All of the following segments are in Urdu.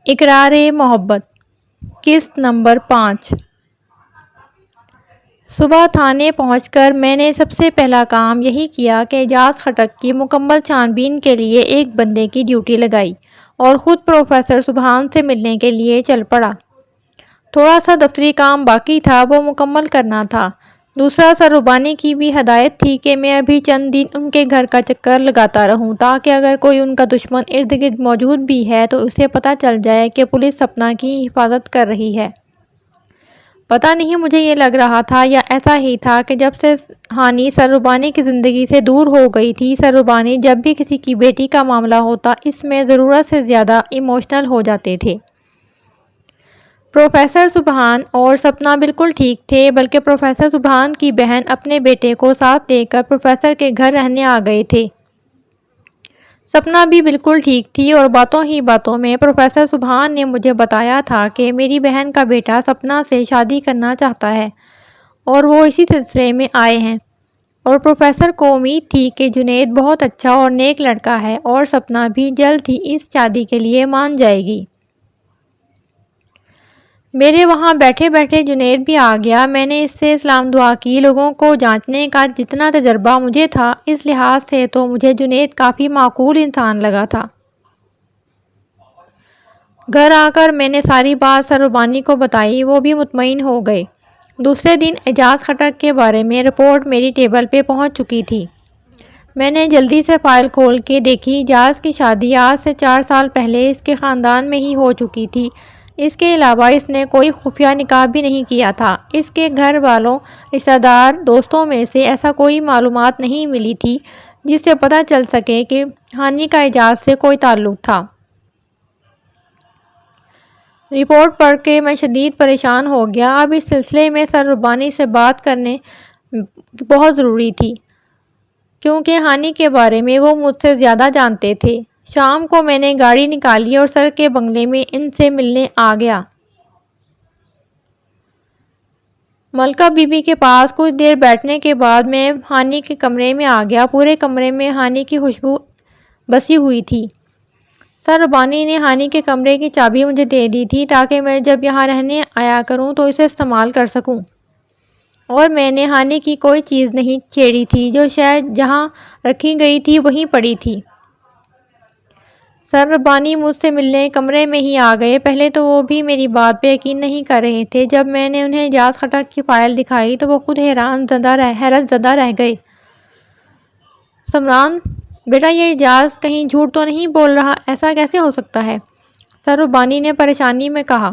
اقرار محبت قسط نمبر 5۔ صبح تھانے پہنچ کر میں نے سب سے پہلا کام یہی کیا کہ اعجاز خٹک کی مکمل چھان بین کے لیے ایک بندے کی ڈیوٹی لگائی اور خود پروفیسر سبحان سے ملنے کے لیے چل پڑا۔ تھوڑا سا دفتری کام باقی تھا، وہ مکمل کرنا تھا۔ دوسرا، سر ربانی کی بھی ہدایت تھی کہ میں ابھی چند دن ان کے گھر کا چکر لگاتا رہوں تاکہ اگر کوئی ان کا دشمن ارد گرد موجود بھی ہے تو اسے پتہ چل جائے کہ پولیس سپنا کی حفاظت کر رہی ہے۔ پتہ نہیں مجھے یہ لگ رہا تھا یا ایسا ہی تھا کہ جب سے ہانی سر ربانی کی زندگی سے دور ہو گئی تھی، سر ربانی جب بھی کسی کی بیٹی کا معاملہ ہوتا اس میں ضرورت سے زیادہ ایموشنل ہو جاتے تھے۔ پروفیسر سبحان اور سپنا بالکل ٹھیک تھے، بلکہ پروفیسر سبحان کی بہن اپنے بیٹے کو ساتھ لے کر پروفیسر کے گھر رہنے آ گئے تھے۔ سپنا بھی بالکل ٹھیک تھی اور باتوں ہی باتوں میں پروفیسر سبحان نے مجھے بتایا تھا کہ میری بہن کا بیٹا سپنا سے شادی کرنا چاہتا ہے اور وہ اسی سلسلے میں آئے ہیں، اور پروفیسر کو امید تھی کہ جنید بہت اچھا اور نیک لڑکا ہے اور سپنا بھی جلد ہی اس شادی کے لیے مان جائے گی۔ میرے وہاں بیٹھے بیٹھے جنید بھی آ گیا۔ میں نے اس سے سلام دعا کی۔ لوگوں کو جانچنے کا جتنا تجربہ مجھے تھا، اس لحاظ سے تو مجھے جنید کافی معقول انسان لگا تھا۔ گھر آ کر میں نے ساری بات سر ربانی کو بتائی، وہ بھی مطمئن ہو گئے۔ دوسرے دن اعجاز خٹک کے بارے میں رپورٹ میری ٹیبل پہ پہنچ چکی تھی۔ میں نے جلدی سے فائل کھول کے دیکھی۔ اعجاز کی شادی آج سے 4 سال پہلے اس کے خاندان میں ہی ہو چکی تھی۔ اس کے علاوہ اس نے کوئی خفیہ نکاح بھی نہیں کیا تھا۔ اس کے گھر والوں، رشتہ دار، دوستوں میں سے ایسا کوئی معلومات نہیں ملی تھی جس سے پتہ چل سکے کہ ہانی کا اعجاز سے کوئی تعلق تھا۔ رپورٹ پڑھ کے میں شدید پریشان ہو گیا۔ اب اس سلسلے میں سر ربانی سے بات کرنے بہت ضروری تھی، کیونکہ ہانی کے بارے میں وہ مجھ سے زیادہ جانتے تھے۔ شام کو میں نے گاڑی نکالی اور سر کے بنگلے میں ان سے ملنے آ گیا۔ ملکہ بی بی کے پاس کچھ دیر بیٹھنے کے بعد میں ہانی کے کمرے میں آ گیا۔ پورے کمرے میں ہانی کی خوشبو بسی ہوئی تھی۔ سر ربانی نے ہانی کے کمرے کی چابی مجھے دے دی تھی تاکہ میں جب یہاں رہنے آیا کروں تو اسے استعمال کر سکوں، اور میں نے ہانی کی کوئی چیز نہیں چھیڑی تھی۔ جو شاید جہاں رکھی گئی تھی وہیں پڑی تھی۔ سر ربانی مجھ سے ملنے کمرے میں ہی آ گئے۔ پہلے تو وہ بھی میری بات پہ یقین نہیں کر رہے تھے۔ جب میں نے انہیں اعجاز خٹک کی فائل دکھائی تو وہ خود حیرت زدہ رہ گئے۔ سمران بیٹا، یہ اعجاز کہیں جھوٹ تو نہیں بول رہا؟ ایسا کیسے ہو سکتا ہے؟ سر ربانی نے پریشانی میں کہا۔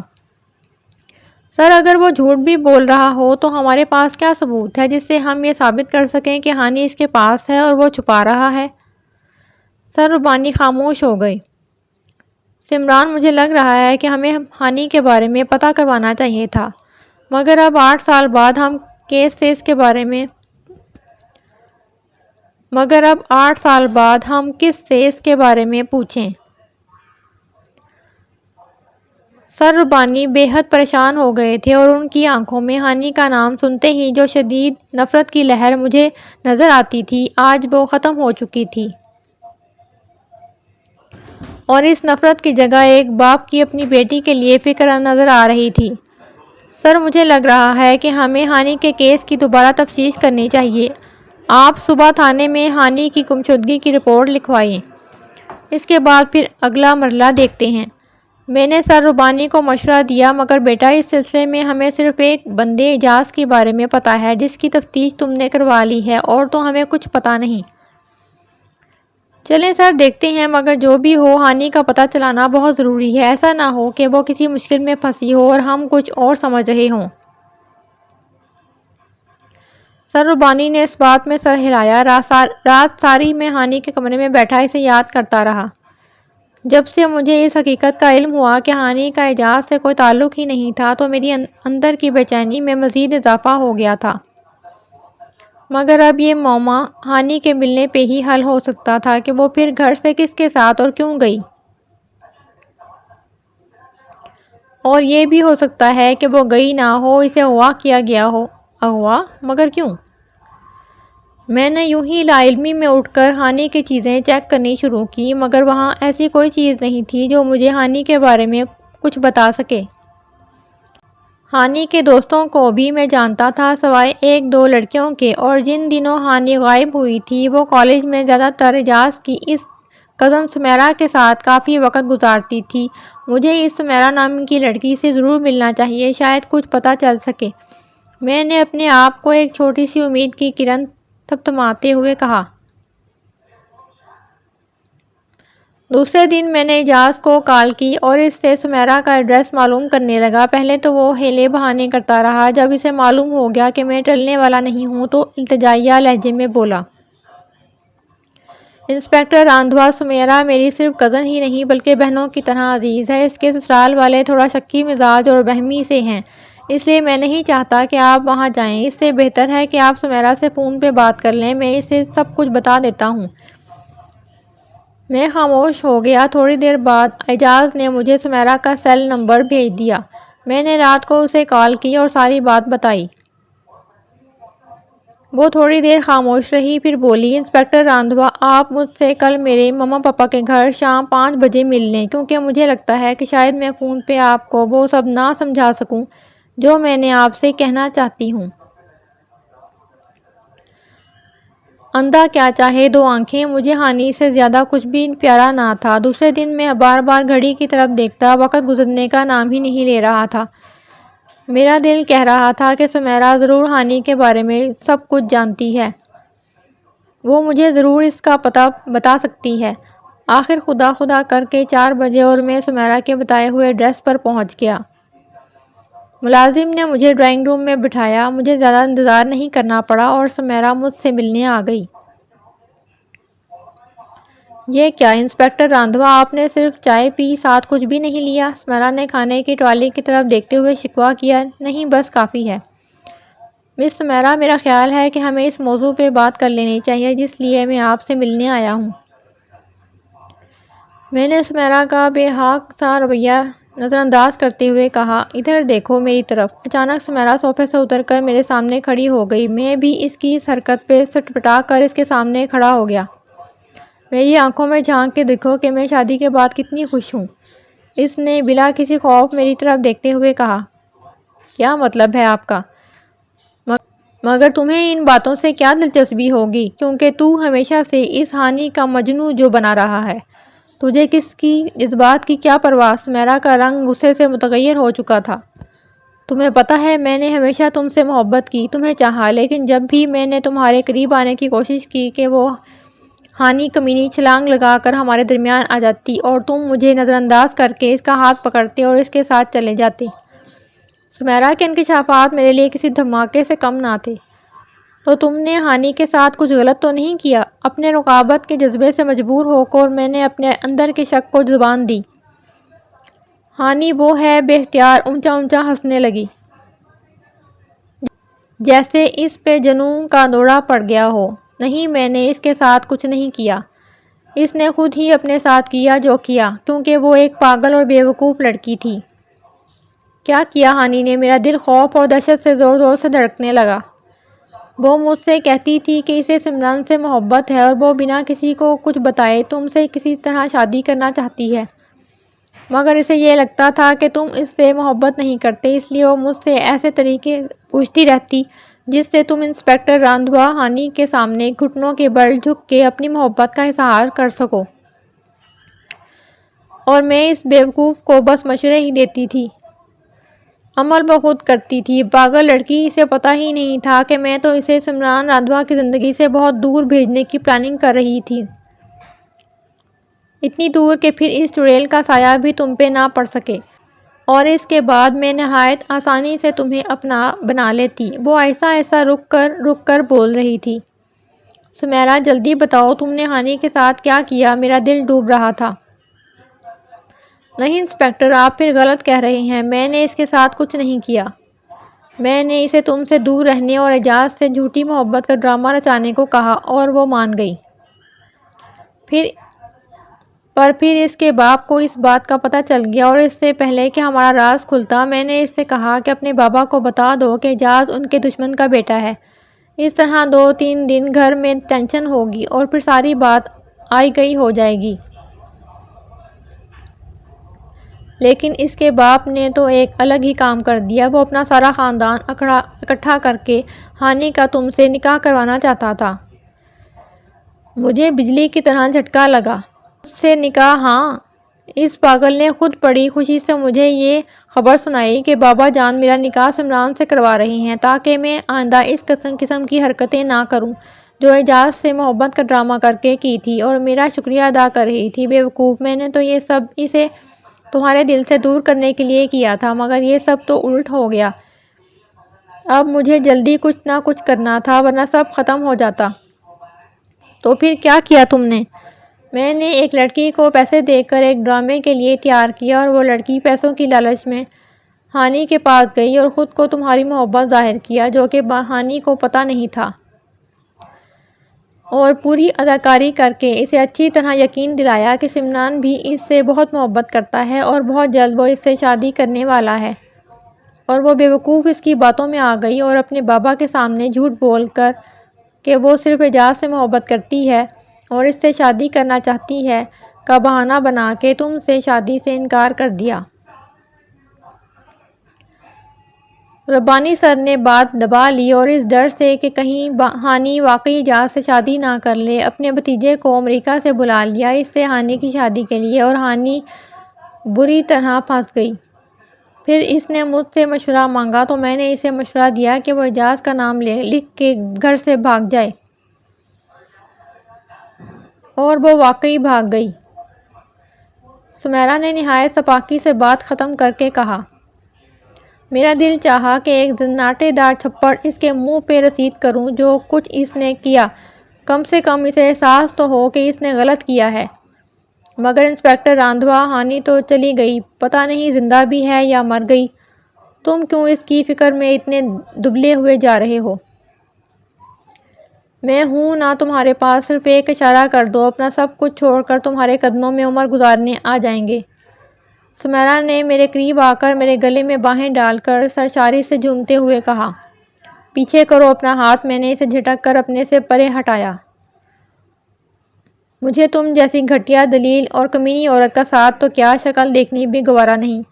سر، اگر وہ جھوٹ بھی بول رہا ہو تو ہمارے پاس کیا ثبوت ہے جس سے ہم یہ ثابت کر سکیں کہ ہانی اس کے پاس ہے اور وہ چھپا رہا ہے؟ سر ربانی خاموش ہو گئے۔ سمران، مجھے لگ رہا ہے کہ ہمیں ہانی کے بارے میں پتہ کروانا چاہیے تھا، مگر اب 8 سال بعد ہم کس سے اس کے بارے میں پوچھیں؟ سر ربانی بے حد پریشان ہو گئے تھے اور ان کی آنکھوں میں ہانی کا نام سنتے ہی جو شدید نفرت کی لہر مجھے نظر آتی تھی، آج وہ ختم ہو چکی تھی، اور اس نفرت کی جگہ ایک باپ کی اپنی بیٹی کے لیے فکر نظر آ رہی تھی۔ سر، مجھے لگ رہا ہے کہ ہمیں ہانی کے کیس کی دوبارہ تفتیش کرنی چاہیے۔ آپ صبح تھانے میں ہانی کی گمشدگی کی رپورٹ لکھوائیں، اس کے بعد پھر اگلا مرحلہ دیکھتے ہیں۔ میں نے سر ربانی کو مشورہ دیا، مگر بیٹا، اس سلسلے میں ہمیں صرف ایک بندے اعجاز کے بارے میں پتہ ہے جس کی تفتیش تم نے کروا لی ہے، اور تو ہمیں کچھ پتہ نہیں۔ چلیں سر، دیکھتے ہیں، مگر جو بھی ہو ہانی کا پتہ چلانا بہت ضروری ہے۔ ایسا نہ ہو کہ وہ کسی مشکل میں پھنسی ہو اور ہم کچھ اور سمجھ رہے ہوں۔ سر ربانی نے اس بات میں سر ہلایا۔ رات ساری میں ہانی کے کمرے میں بیٹھا اسے یاد کرتا رہا۔ جب سے مجھے اس حقیقت کا علم ہوا کہ ہانی کا اعجاز سے کوئی تعلق ہی نہیں تھا تو میری اندر کی بے چینی میں مزید اضافہ ہو گیا تھا، مگر اب یہ معمہ ہانی کے ملنے پہ ہی حل ہو سکتا تھا کہ وہ پھر گھر سے کس کے ساتھ اور کیوں گئی، اور یہ بھی ہو سکتا ہے کہ وہ گئی نہ ہو، اسے اغوا کیا گیا ہو۔ اغوا؟ مگر کیوں؟ میں نے یوں ہی لا علمی میں اٹھ کر ہانی کی چیزیں چیک کرنی شروع کی، مگر وہاں ایسی کوئی چیز نہیں تھی جو مجھے ہانی کے بارے میں کچھ بتا سکے۔ ہانی کے دوستوں کو بھی میں جانتا تھا سوائے ایک دو لڑکیوں کے، اور جن دنوں ہانی غائب ہوئی تھی وہ کالج میں زیادہ تر اعجاز کی اس کزن سمیرا کے ساتھ کافی وقت گزارتی تھی۔ مجھے اس سمیرا نام کی لڑکی سے ضرور ملنا چاہیے، شاید کچھ پتہ چل سکے، میں نے اپنے آپ کو ایک چھوٹی سی امید کی کرن تمتماتے ہوئے کہا۔ دوسرے دن میں نے اعجاز کو کال کی اور اس سے سمیرا کا ایڈریس معلوم کرنے لگا۔ پہلے تو وہ ہیلے بہانے کرتا رہا، جب اسے معلوم ہو گیا کہ میں ٹلنے والا نہیں ہوں تو التجائیہ لہجے میں بولا، انسپکٹر راندھوا، سمیرا میری صرف کزن ہی نہیں بلکہ بہنوں کی طرح عزیز ہے۔ اس کے سسرال والے تھوڑا شکی مزاج اور وہمی سے ہیں، اس لیے میں نہیں چاہتا کہ آپ وہاں جائیں۔ اس سے بہتر ہے کہ آپ سمیرا سے فون پہ بات کر لیں، میں اسے سب کچھ بتا دیتا ہوں۔ میں خاموش ہو گیا۔ تھوڑی دیر بعد اعجاز نے مجھے سمیرا کا سیل نمبر بھیج دیا۔ میں نے رات کو اسے کال کی اور ساری بات بتائی۔ وہ تھوڑی دیر خاموش رہی، پھر بولی، انسپکٹر راندھوا، آپ مجھ سے کل میرے مما پاپا کے گھر شام 5 بجے مل لیں، کیونکہ مجھے لگتا ہے کہ شاید میں فون پہ آپ کو وہ سب نہ سمجھا سکوں جو میں نے آپ سے کہنا چاہتی ہوں۔ اندھا کیا چاہے دو آنکھیں، مجھے ہانی سے زیادہ کچھ بھی پیارا نہ تھا۔ دوسرے دن میں بار بار گھڑی کی طرف دیکھتا، وقت گزرنے کا نام ہی نہیں لے رہا تھا۔ میرا دل کہہ رہا تھا کہ سمیرا ضرور ہانی کے بارے میں سب کچھ جانتی ہے، وہ مجھے ضرور اس کا پتہ بتا سکتی ہے۔ آخر خدا خدا کر کے 4 بجے اور میں سمیرا کے بتائے ہوئے ایڈریس پر پہنچ گیا۔ ملازم نے مجھے ڈرائنگ روم میں بٹھایا، مجھے زیادہ انتظار نہیں کرنا پڑا اور سمیرا مجھ سے ملنے آ گئی۔ یہ کیا انسپکٹر راندھوا، آپ نے صرف چائے پی، ساتھ کچھ بھی نہیں لیا؟ سمیرا نے کھانے کی ٹرالی کی طرف دیکھتے ہوئے شکوہ کیا۔ نہیں، بس کافی ہے مس سمیرا، میرا خیال ہے کہ ہمیں اس موضوع پہ بات کر لینی چاہیے جس لیے میں آپ سے ملنے آیا ہوں۔ میں نے سمیرا کا بے باک سا رویہ نظر انداز کرتے ہوئے کہا، ادھر دیکھو میری طرف۔ اچانک سمیرا صوفے سے اتر کر میرے سامنے کھڑی ہو گئی۔ میں بھی اس کی اس حرکت پہ سٹپٹا کر اس کے سامنے کھڑا ہو گیا۔ میری آنکھوں میں جھانک کے دیکھو کہ میں شادی کے بعد کتنی خوش ہوں، اس نے بلا کسی خوف میری طرف دیکھتے ہوئے کہا۔ کیا مطلب ہے آپ کا؟ مگر تمہیں ان باتوں سے کیا دلچسپی ہوگی، کیونکہ تو ہمیشہ سے اس ہانی کا مجنوں جو بنا رہا ہے، تجھے کس کی جذبات کی کیا پرواہ؟ سمیرا کا رنگ غصے سے متغیر ہو چکا تھا۔ تمہیں پتہ ہے میں نے ہمیشہ تم سے محبت کی، تمہیں چاہا، لیکن جب بھی میں نے تمہارے قریب آنے کی کوشش کی کہ وہ ہانی کمینی چھلانگ لگا کر ہمارے درمیان آ جاتی اور تم مجھے نظر انداز کر کے اس کا ہاتھ پکڑتے اور اس کے ساتھ چلے جاتے۔ سمیرا کے انکشافات میرے لیے کسی دھماکے سے کم نہ تھے۔ تو تم نے ہانی کے ساتھ کچھ غلط تو نہیں کیا؟ اپنے رقابت کے جذبے سے مجبور ہو کر میں نے اپنے اندر کے شک کو زبان دی۔ ہانی وہ ہے، بے اختیار اونچا اونچا ہنسنے لگی، جیسے اس پہ جنون کا دورہ پڑ گیا ہو۔ نہیں، میں نے اس کے ساتھ کچھ نہیں کیا، اس نے خود ہی اپنے ساتھ کیا جو کیا، کیونکہ وہ ایک پاگل اور بے وقوف لڑکی تھی۔ کیا کیا ہانی نے؟ میرا دل خوف اور دہشت سے زور زور سے دھڑکنے لگا۔ وہ مجھ سے کہتی تھی کہ اسے سمرن سے محبت ہے اور وہ بنا کسی کو کچھ بتائے تم سے کسی طرح شادی کرنا چاہتی ہے، مگر اسے یہ لگتا تھا کہ تم اس سے محبت نہیں کرتے، اس لیے وہ مجھ سے ایسے طریقے پوچھتی رہتی جس سے تم انسپکٹر راندھوا ہانی کے سامنے گھٹنوں کے بل جھک کے اپنی محبت کا اظہار کر سکو، اور میں اس بیوقوف کو بس مشورے ہی دیتی تھی، عمل بخود کرتی تھی۔ پاگل لڑکی، اسے پتہ ہی نہیں تھا کہ میں تو اسے سمرن راندھوا کی زندگی سے بہت دور بھیجنے کی پلاننگ کر رہی تھی، اتنی دور کہ پھر اس چڑیل کا سایہ بھی تم پہ نہ پڑ سکے، اور اس کے بعد میں نہایت آسانی سے تمہیں اپنا بنا لیتی۔ وہ آہستہ آہستہ رک کر بول رہی تھی، سمیرا جلدی بتاؤ تم نے ہانی کے ساتھ کیا کیا؟ میرا دل ڈوب رہا تھا۔ نہیں انسپکٹر، آپ پھر غلط کہہ رہے ہیں، میں نے اس کے ساتھ کچھ نہیں کیا، میں نے اسے تم سے دور رہنے اور اعجاز سے جھوٹی محبت کا ڈرامہ رچانے کو کہا اور وہ مان گئی۔ پھر اس کے باپ کو اس بات کا پتہ چل گیا، اور اس سے پہلے کہ ہمارا راز کھلتا میں نے اس سے کہا کہ اپنے بابا کو بتا دو کہ اعجاز ان کے دشمن کا بیٹا ہے۔ اس طرح 2-3 دن گھر میں ٹینشن ہوگی اور پھر ساری بات آئی گئی ہو جائے گی۔ لیکن اس کے باپ نے تو ایک الگ ہی کام کر دیا۔ وہ اپنا سارا خاندان اکٹھا کر کے ہانی کا تم سے نکاح کروانا چاہتا تھا۔ مجھے بجلی کی طرح جھٹکا لگا۔ مجھ سے نکاح؟ ہاں۔ اس پاگل نے خود بڑی خوشی سے مجھے یہ خبر سنائی کہ بابا جان میرا نکاح سمران سے کروا رہے ہیں تاکہ میں آئندہ اس قسم کی حرکتیں نہ کروں جو اعجاز سے محبت کا ڈرامہ کر کے کی تھی اور میرا شکریہ ادا کر رہی تھی۔ بیوقوف، میں نے تو یہ سب اسے تمہارے دل سے دور کرنے کے لیے کیا تھا، مگر یہ سب تو الٹ ہو گیا۔ اب مجھے جلدی کچھ نہ کچھ کرنا تھا ورنہ سب ختم ہو جاتا۔ تو پھر کیا کیا تم نے؟ میں نے ایک لڑکی کو پیسے دے کر ایک ڈرامے کے لیے تیار کیا اور وہ لڑکی پیسوں کی لالچ میں ہانی کے پاس گئی اور خود کو تمہاری محبت ظاہر کیا جو کہ ہانی کو پتہ نہیں تھا، اور پوری اداکاری کر کے اسے اچھی طرح یقین دلایا کہ سمران بھی اس سے بہت محبت کرتا ہے اور بہت جلد وہ اس سے شادی کرنے والا ہے۔ اور وہ بیوقوف اس کی باتوں میں آ گئی اور اپنے بابا کے سامنے جھوٹ بول کر کہ وہ صرف اعجاز سے محبت کرتی ہے اور اس سے شادی کرنا چاہتی ہے کا بہانہ بنا کے تم سے شادی سے انکار کر دیا۔ ربانی سر نے بات دبا لی اور اس ڈر سے کہ کہیں ہانی واقعی اعجاز سے شادی نہ کر لے اپنے بھتیجے کو امریکہ سے بلا لیا اس سے ہانی کی شادی کے لیے، اور ہانی بری طرح پھنس گئی۔ پھر اس نے مجھ سے مشورہ مانگا تو میں نے اسے مشورہ دیا کہ وہ اعجاز کا نام لکھ کے گھر سے بھاگ جائے، اور وہ واقعی بھاگ گئی۔ سمیرا نے نہایت سپاکی سے بات ختم کر کے کہا، میرا دل چاہا کہ ایک زناٹے دار تھپڑ اس کے منہ پہ رسید کروں جو کچھ اس نے کیا، کم سے کم اسے احساس تو ہو کہ اس نے غلط کیا ہے۔ مگر انسپکٹر راندھوا، ہانی تو چلی گئی، پتہ نہیں زندہ بھی ہے یا مر گئی۔ تم کیوں اس کی فکر میں اتنے دبلے ہوئے جا رہے ہو؟ میں ہوں نا تمہارے پاس، صرف ایک اشارہ کر دو، اپنا سب کچھ چھوڑ کر تمہارے قدموں میں عمر گزارنے آ جائیں گے۔ سمیرا نے میرے قریب آ کر میرے گلے میں باہیں ڈال کر سرشاری سے جھومتے ہوئے کہا، پیچھے کرو اپنا ہاتھ۔ میں نے اسے جھٹک کر اپنے سے پرے ہٹایا۔ مجھے تم جیسی گھٹیا دلیل اور کمینی عورت کا ساتھ تو کیا شکل دیکھنی بھی گوارا نہیں۔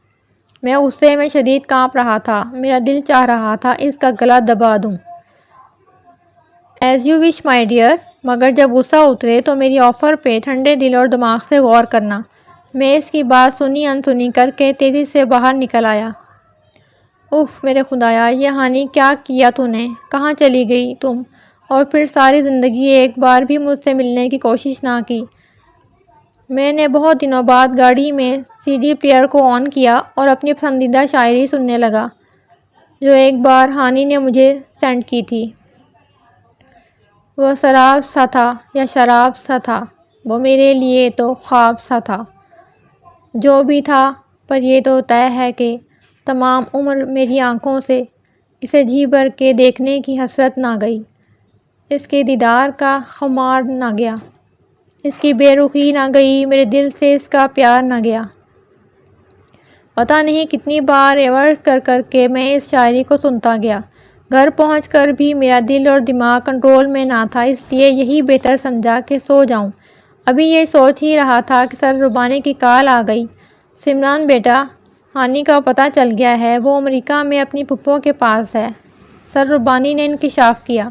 میں غصے میں شدید کانپ رہا تھا، میرا دل چاہ رہا تھا اس کا گلا دبا دوں۔ As you wish my dear, مگر جب غصہ اترے تو میری آفر پہ ٹھنڈے دل اور دماغ سے غور کرنا۔ میں اس کی بات سنی انسنی کر کے تیزی سے باہر نکل آیا۔ اف میرے خدایا، یہ ہانی کیا کیا تو نے؟ کہاں چلی گئی تم؟ اور پھر ساری زندگی ایک بار بھی مجھ سے ملنے کی کوشش نہ کی۔ میں نے بہت دنوں بعد گاڑی میں سی ڈی پلیئر کو آن کیا اور اپنی پسندیدہ شاعری سننے لگا جو ایک بار ہانی نے مجھے سینڈ کی تھی۔ وہ سراب سا تھا یا شراب سا تھا، وہ میرے لیے تو خواب سا تھا۔ جو بھی تھا، پر یہ تو طے ہے کہ تمام عمر میری آنکھوں سے اسے جی بھر کے دیکھنے کی حسرت نہ گئی، اس کے دیدار کا خمار نہ گیا، اس کی بے رخی نہ گئی، میرے دل سے اس کا پیار نہ گیا۔ پتہ نہیں کتنی بار ریورس کر کر کے میں اس شاعری کو سنتا گیا۔ گھر پہنچ کر بھی میرا دل اور دماغ کنٹرول میں نہ تھا، اس لیے یہی بہتر سمجھا کہ سو جاؤں۔ ابھی یہ سوچ ہی رہا تھا کہ سر ربانی کی کال آ گئی، سمران بیٹا، ہانی کا پتہ چل گیا ہے، وہ امریکہ میں اپنی پھپھو کے پاس ہے۔ سر ربانی نے انکشاف کیا۔